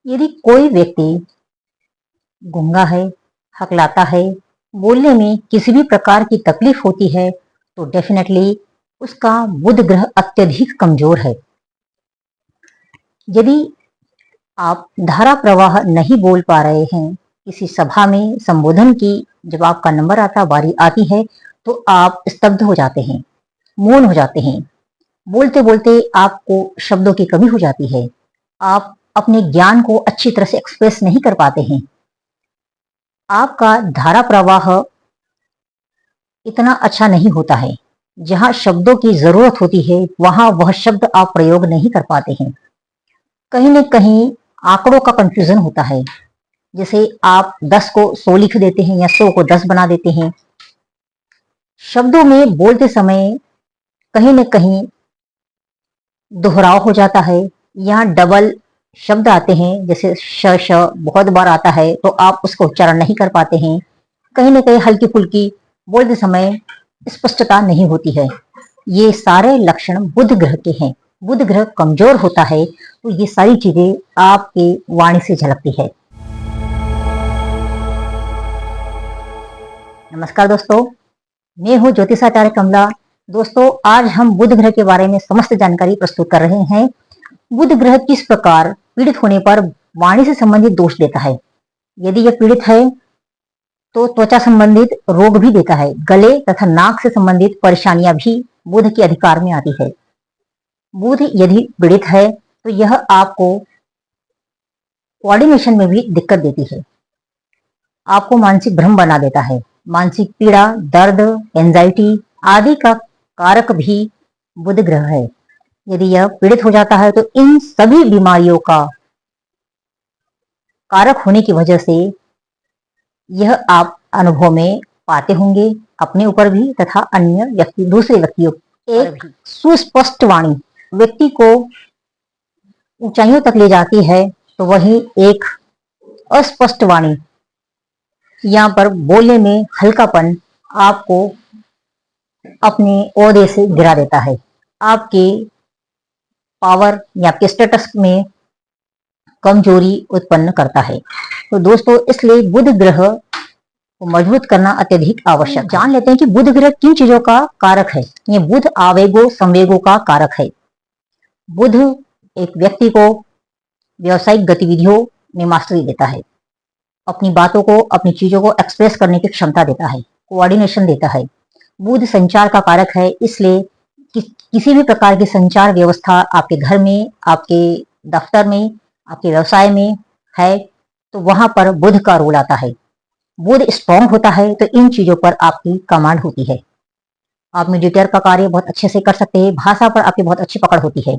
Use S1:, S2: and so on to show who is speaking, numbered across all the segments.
S1: यदि कोई व्यक्ति गूंगा है, हकलाता है, बोलने में किसी भी प्रकार की तकलीफ होती है, तो डेफिनेटली उसका बुध ग्रह अत्यधिक कमजोर है। यदि आप धारा प्रवाह नहीं बोल पा रहे हैं, किसी सभा में संबोधन की जब आपका नंबर आता, बारी आती है, तो आप स्तब्ध हो जाते हैं, मौन हो जाते हैं। बोलते बोलते आपको शब्दों की कमी हो जाती है। आप अपने ज्ञान को अच्छी तरह से एक्सप्रेस नहीं कर पाते हैं। आपका धारा प्रवाह इतना अच्छा नहीं होता है। जहां शब्दों की जरूरत होती है, वहां वह शब्द आप प्रयोग नहीं कर पाते हैं। कहीं न कहीं आंकड़ों का कंफ्यूजन होता है। जैसे आप 10 को 100 लिख देते हैं या 100 को 10 बना देते हैं। शब्दों में बोलते समय कहीं न कहीं दोहराव हो जाता है। यहाँ डबल शब्द आते हैं, जैसे श श बहुत बार आता है, तो आप उसका उच्चारण नहीं कर पाते हैं। कहीं न कहीं हल्की फुल्की बोलते समय स्पष्टता नहीं होती है। ये सारे लक्षण बुध ग्रह के हैं। बुध ग्रह कमजोर होता है तो ये सारी चीजें आपके वाणी से झलकती है। नमस्कार दोस्तों, मैं हूँ ज्योतिषाचार्य कमला। दोस्तों, आज हम बुध ग्रह के बारे में समस्त जानकारी प्रस्तुत कर रहे हैं। बुध ग्रह किस प्रकार पीड़ित होने पर वाणी से संबंधित दोष देता है। यदि यह पीड़ित है तो त्वचा संबंधित रोग भी देता है। गले तथा नाक से संबंधित परेशानियां भी बुध के अधिकार में आती है। बुध यदि पीड़ित है तो यह आपको कोऑर्डिनेशन में भी दिक्कत देती है। आपको मानसिक भ्रम बना देता है। मानसिक पीड़ा, दर्द, एंजाइटी आदि का कारक भी बुध ग्रह है। यदि यह पीड़ित हो जाता है तो इन सभी बीमारियों का कारक होने की वजह से यह आप अनुभव में पाते होंगे, अपने ऊपर भी तथा अन्य व्यक्ति, दूसरे व्यक्तियों पर भी। सुस्पष्ट वाणी व्यक्ति को ऊंचाइयों तक ले जाती है, तो वही एक अस्पष्ट वाणी यहाँ पर बोलने में हल्कापन आपको अपने ओहदे से गिरा देता है, आपके पावर या आपके स्टेटस में कमजोरी उत्पन्न करता है। तो दोस्तों, इसलिए बुध ग्रह को मजबूत करना अत्यधिक आवश्यक है। जान लेते हैं कि बुध ग्रह किन चीजों का कारक है। ये बुध आवेगों संवेगों का कारक है। बुध एक व्यक्ति को व्यावसायिक गतिविधियों में मास्टरी देता है, अपनी बातों को, अपनी चीजों को एक्सप्रेस करने की क्षमता देता है, कोऑर्डिनेशन देता है। बुध संचार का कारक है, इसलिए किसी भी प्रकार की संचार व्यवस्था आपके घर में, आपके दफ्तर में, आपके व्यवसाय में है, तो वहां पर बुध का रोल आता है। बुध स्ट्रांग होता है तो इन चीजों पर आपकी कमांड होती है। आप मीडिएटर का कार्य बहुत अच्छे से कर सकते हैं। भाषा पर आपकी बहुत अच्छी पकड़ होती है।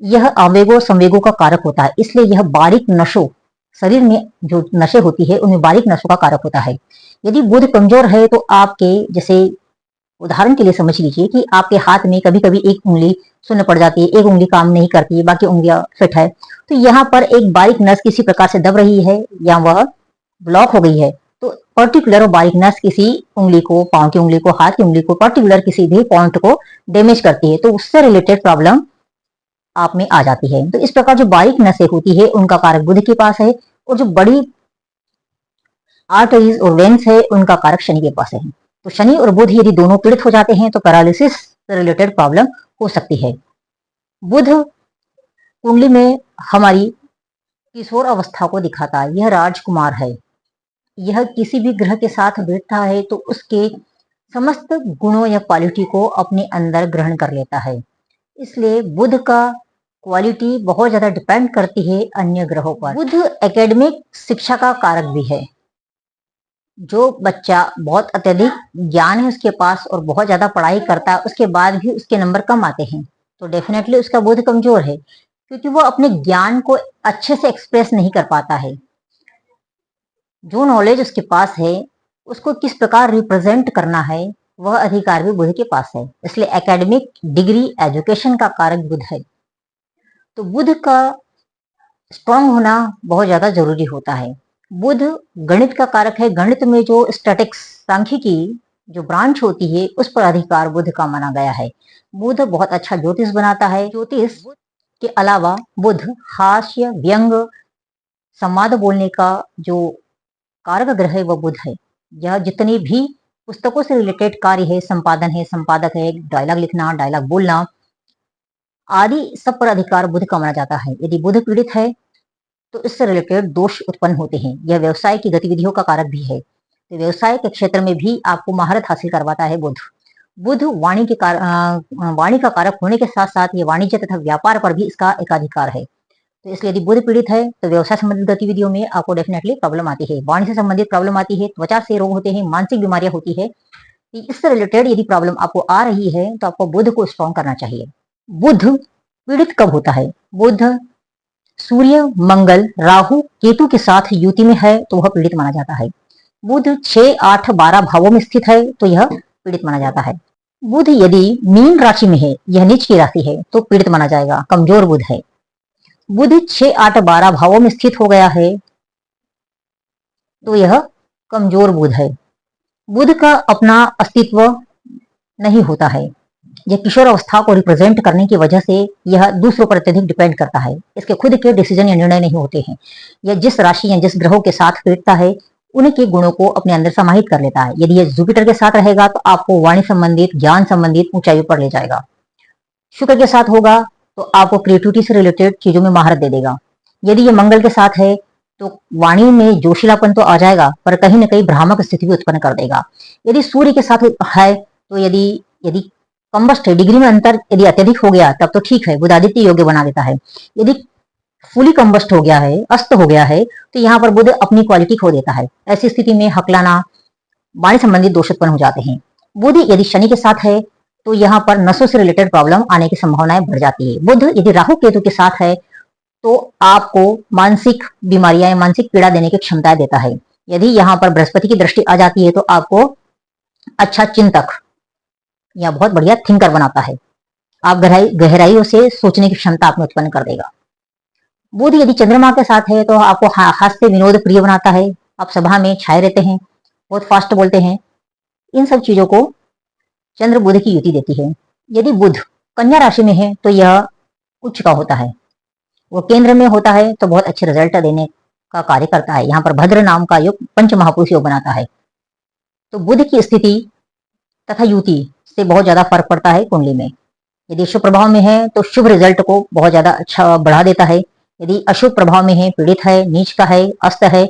S1: यह आवेगों संवेगों का कारक होता है, इसलिए यह बारीक नशों, शरीर में जो नशे होती है उनमें बारीक नशों का कारक होता है। यदि बुध कमजोर है तो आपके, जैसे उदाहरण के लिए समझ लीजिए कि आपके हाथ में कभी कभी एक उंगली शून्य पड़ जाती है, एक उंगली काम नहीं करती है, बाकी उंगलियां फिट है, तो यहाँ पर एक बारीक नस किसी प्रकार से दब रही है या वह ब्लॉक हो गई है, तो पर्टिकुलर बारीक नस किसी उंगली को, पांव की उंगली को, हाथ की उंगली को, पर्टिकुलर किसी भी पॉइंट को डैमेज करती है, तो उससे रिलेटेड प्रॉब्लम आप में आ जाती है। तो इस प्रकार जो बारीक नसें होती है उनका कारक बुध के पास है, और जो बड़ी आर्टरीज और वेन्स है उनका कारक शनि के पास है। तो शनि और बुध यदि दोनों पीड़ित हो जाते हैं तो पैरालिसिस से रिलेटेड प्रॉब्लम हो सकती है। बुध कुंडली में हमारी किशोर अवस्था को दिखाता है। यह राजकुमार है। यह किसी भी ग्रह के साथ बैठता है तो उसके समस्त गुणों या क्वालिटी को अपने अंदर ग्रहण कर लेता है। इसलिए बुध का क्वालिटी बहुत ज्यादा डिपेंड करती है अन्य ग्रहों पर। बुध एकेडमिक शिक्षा का कारक भी है। जो बच्चा बहुत अत्यधिक ज्ञान है उसके पास और बहुत ज्यादा पढ़ाई करता है, उसके बाद भी उसके नंबर कम आते हैं, तो डेफिनेटली उसका बुध कमजोर है, क्योंकि वो अपने ज्ञान को अच्छे से एक्सप्रेस नहीं कर पाता है। जो नॉलेज उसके पास है उसको किस प्रकार रिप्रेजेंट करना है, वह अधिकार भी बुध के पास है। इसलिए एकेडमिक डिग्री, एजुकेशन का कारक बुध है। तो बुध का स्ट्रांग होना बहुत ज्यादा जरूरी होता है। बुध गणित का कारक है। गणित में जो स्टैटिक्स, सांख्यिकी जो ब्रांच होती है, उस पर अधिकार बुध का माना गया है। बुध बहुत अच्छा ज्योतिष बनाता है। ज्योतिष के अलावा बुध हास्य, व्यंग, संवाद बोलने का जो कारक ग्रह है वह बुध है। यह जितने भी पुस्तकों से रिलेटेड कार्य है, संपादन है, संपादक है, डायलॉग लिखना, डायलॉग बोलना आदि सब पर अधिकार बुध का माना जाता है। यदि बुध पीड़ित है तो इससे रिलेटेड दोष उत्पन्न होते हैं। यह व्यवसाय की गतिविधियों का कारक भी है, तो व्यवसाय के क्षेत्र में भी आपको महारत हासिल करवाता है बुध। बुध वाणी का कारक होने के साथ साथ ये वाणिज्य तथा व्यापार पर भी इसका एकाधिकार है। तो इसलिए यदि बुध पीड़ित है तो व्यवसाय संबंधित गतिविधियों में आपको डेफिनेटली प्रॉब्लम आती है, वाणी से संबंधित प्रॉब्लम आती है, त्वचा से रोग होते हैं, मानसिक बीमारियां होती है। इससे रिलेटेड यदि प्रॉब्लम आपको आ रही है तो आपको बुध को स्ट्रॉन्ग करना चाहिए। बुध पीड़ित कब होता है? बुध सूर्य, मंगल, राहु, केतु के साथ युति में है तो वह पीड़ित माना जाता है। बुध 6, 8, 12 भावों में स्थित है तो यह पीड़ित माना जाता है। बुध यदि मीन राशि में है, यह नीच की राशि है, तो पीड़ित माना जाएगा, कमजोर बुध है। बुध 6, 8, 12 भावों में स्थित हो गया है तो यह कमजोर बुध है। बुध का अपना अस्तित्व नहीं होता है। यह किशोर अवस्था को रिप्रेजेंट करने की वजह से यह दूसरों पर अत्यधिक डिपेंड करता है। इसके खुद के डिसीजन या निर्णय नहीं होते हैं। यह जिस राशि या जिस ग्रहों के साथ पीड़ता है उनके गुणों को अपने अंदर समाहित कर लेता है। यदि यह जुपिटर के साथ रहेगा तो आपको वाणी संबंधित, ज्ञान संबंधित ऊंचाइयों पर ले जाएगा। शुक्र के साथ होगा तो आपको क्रिएटिविटी से रिलेटेड चीजों में महारत दे देगा। यदि ये मंगल के साथ है तो वाणी में जोशीलापन तो आ जाएगा पर कहीं ना कहीं भ्रामक स्थिति भी उत्पन्न कर देगा। यदि सूर्य के साथ है तो यदि यदि कम्बस्ट है, डिग्री में अंतर यदि अत्यधिक हो गया तब तो ठीक है, बुध आदित्य योग्य बना देता है। यदि फुली कम्बस्ट हो गया है, अस्त हो गया है, तो यहाँ पर बुध अपनी क्वालिटी खो देता है। ऐसी स्थिति में हकलाना, वाणी संबंधित दोष उत्पन्न हो जाते हैं। बुध यदि शनि के साथ है तो यहाँ पर नसों से रिलेटेड प्रॉब्लम आने की संभावनाएं बढ़ जाती है। बुध यदि राहु केतु के साथ है तो आपको मानसिक बीमारियां, मानसिक पीड़ा देने की क्षमता देता है। यदि यहाँ पर बृहस्पति की दृष्टि आ जाती है तो आपको अच्छा चिंतक या बहुत बढ़िया थिंकर बनाता है। आप गहराइयों से सोचने की क्षमता आप में उत्पन्न कर देगा। बुध यदि चंद्रमा के साथ है तो आपको हास्य विनोद प्रिय बनाता है। आप सभा में छाए रहते हैं, बहुत फास्ट बोलते हैं। इन सब चीजों को चंद्र बुध की युति देती है। यदि बुध कन्या राशि में है तो यह उच्च का होता है, वो केंद्र में होता है तो बहुत अच्छे रिजल्ट देने का कार्य करता है। यहाँ पर भद्र नाम का योग पंच महापुरुष योग बनाता है। तो बुध की स्थिति तथा युति से बहुत ज्यादा फर्क पड़ता है कुंडली में। यदि शुभ प्रभाव में है तो शुभ रिजल्ट को बहुत ज्यादा अच्छा बढ़ा देता है। यदि अशुभ प्रभाव में है, पीड़ित है, नीच का है, अस्त है,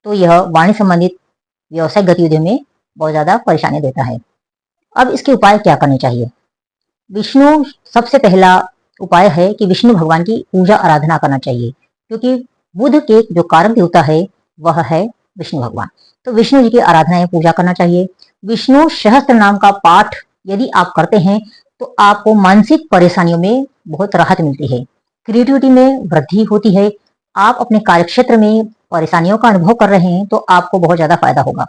S1: तो यह वाणी संबंधित व्यवसायिक गतिविधियों में बहुत ज्यादा परेशानी देता है। अब इसके उपाय क्या करने चाहिए? विष्णु सबसे पहला उपाय है कि विष्णु भगवान की पूजा आराधना करना चाहिए, क्योंकि बुध के जो कारक देवता है वह है विष्णु भगवान। तो विष्णु जी की आराधना या पूजा करना चाहिए। विष्णु सहस्त्र नाम का पाठ यदि आप करते हैं तो आपको मानसिक परेशानियों में बहुत राहत मिलती है, क्रिएटिविटी में वृद्धि होती है। आप अपने कार्यक्षेत्र में परेशानियों का अनुभव कर रहे हैं तो आपको बहुत ज्यादा फायदा होगा।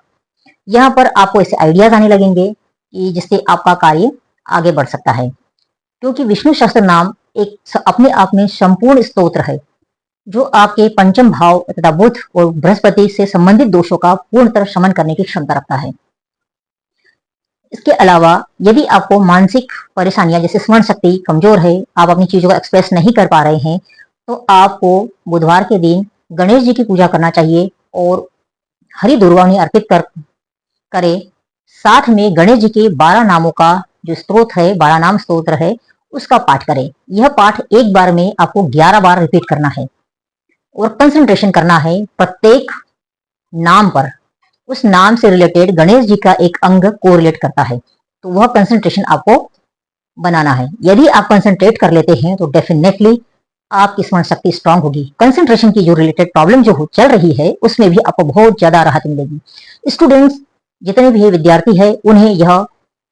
S1: यहाँ पर आपको ऐसे आइडियाज आने लगेंगे कि जिससे आपका कार्य आगे बढ़ सकता है, क्योंकि विष्णु सहस्त्र नाम एक अपने आप में संपूर्ण स्तोत्र है जो आपके पंचम भाव तथा बुध और बृहस्पति से संबंधित दोषों का पूर्णतः शमन करने की क्षमता रखता है। इसके अलावा यदि आपको मानसिक परेशानियां जैसे स्मरण शक्ति कमजोर है, आप अपनी चीजों को एक्सप्रेस नहीं कर पा रहे हैं, तो आपको बुधवार के दिन गणेश जी की पूजा करना चाहिए और हरि दुर्वाणी अर्पित करें। साथ में गणेश जी के 12 नामों का जो स्त्रोत है, 12 नाम स्त्रोत्र है, उसका पाठ करें। यह पाठ एक बार में आपको 11 बार रिपीट करना है और कंसंट्रेशन करना है प्रत्येक नाम पर। उस नाम से रिलेटेड गणेश जी का एक अंग कोरिलेट करता है, तो वह कंसंट्रेशन आपको बनाना है। यदि आप कंसंट्रेट कर लेते हैं तो डेफिनेटली आपकी स्मरण शक्ति स्ट्रांग होगी। कंसंट्रेशन की जो रिलेटेड प्रॉब्लम जो चल रही है उसमें भी आपको बहुत ज्यादा राहत मिलेगी। स्टूडेंट्स जितने भी विद्यार्थी है उन्हें यह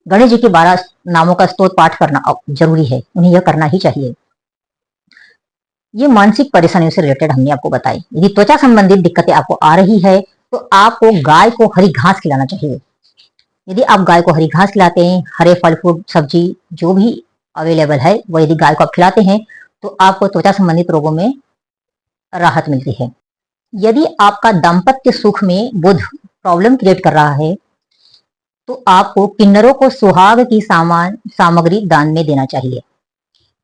S1: गणेश जी के 12 नामों का स्तोत्र पाठ करना जरूरी है, उन्हें यह करना ही चाहिए। ये मानसिक परेशानियों से रिलेटेड हमने आपको बताई। यदि त्वचा संबंधित दिक्कतें आपको आ रही है तो आपको गाय को हरी घास खिलाना चाहिए। यदि आप गाय को हरी घास खिलाते हैं, हरे फल फ्रूट सब्जी जो भी अवेलेबल है वो यदि गाय को आप खिलाते हैं तो आपको त्वचा संबंधित रोगों में राहत मिलती है। यदि आपका दाम्पत्य सुख में बुध प्रॉब्लम क्रिएट कर रहा है तो आपको किन्नरों को सुहाग की सामग्री दान में देना चाहिए।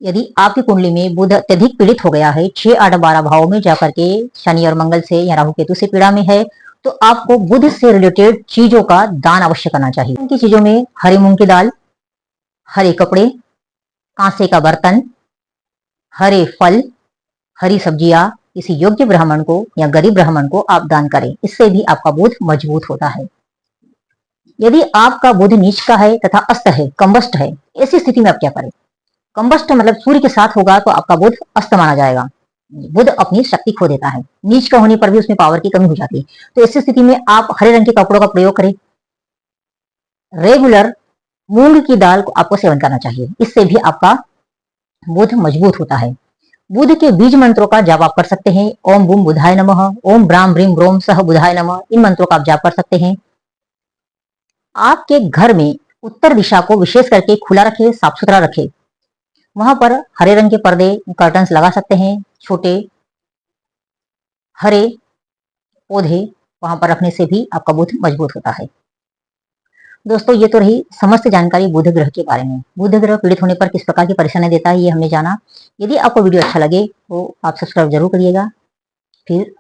S1: यदि आपकी कुंडली में बुध अत्यधिक पीड़ित हो गया है, 6, 8, 12 भावों में जाकर के शनि और मंगल से या राहु केतु से पीड़ा में है, तो आपको बुध से रिलेटेड चीजों का दान अवश्य करना चाहिए। उनकी चीजों में हरी मूंग की दाल, हरे कपड़े, कांसे का बर्तन, हरे फल, हरी सब्जियां किसी योग्य ब्राह्मण को या गरीब ब्राह्मण को आप दान करें। इससे भी आपका बुध मजबूत होता है। यदि आपका बुध नीच का है तथा अस्त है, कंबस्ट है, ऐसी स्थिति में आप क्या करें? कंबस्ट मतलब सूर्य के साथ होगा तो आपका बुध अस्त माना जाएगा। बुध अपनी शक्ति खो देता है, नीच का होने पर भी उसमें पावर की कमी हो जाती है। तो ऐसी स्थिति में आप हरे रंग के कपड़ों का प्रयोग करें। रेगुलर मूंग की दाल को आपको सेवन करना चाहिए, इससे भी आपका बुध मजबूत होता है। बुध के बीज मंत्रों का जाप आप कर सकते हैं। ओम बूम बुधाय नमः, ओम ब्राम ब्रीम ब्रोम सह बुधाय नमः, इन मंत्रों का आप जाप कर सकते हैं। आपके घर में उत्तर दिशा को विशेष करके खुला रखें, साफ सुथरा रखें। वहां पर हरे रंग के पर्दे, कर्टन्स लगा सकते हैं। छोटे हरे पौधे वहां पर रखने से भी आपका बुध मजबूत होता है। दोस्तों, ये तो रही समस्त जानकारी बुध ग्रह के बारे में। बुध ग्रह पीड़ित होने पर किस प्रकार की परेशानी देता है, ये हमने जाना। यदि आपको वीडियो अच्छा लगे तो आप सब्सक्राइब जरूर करिएगा। फिर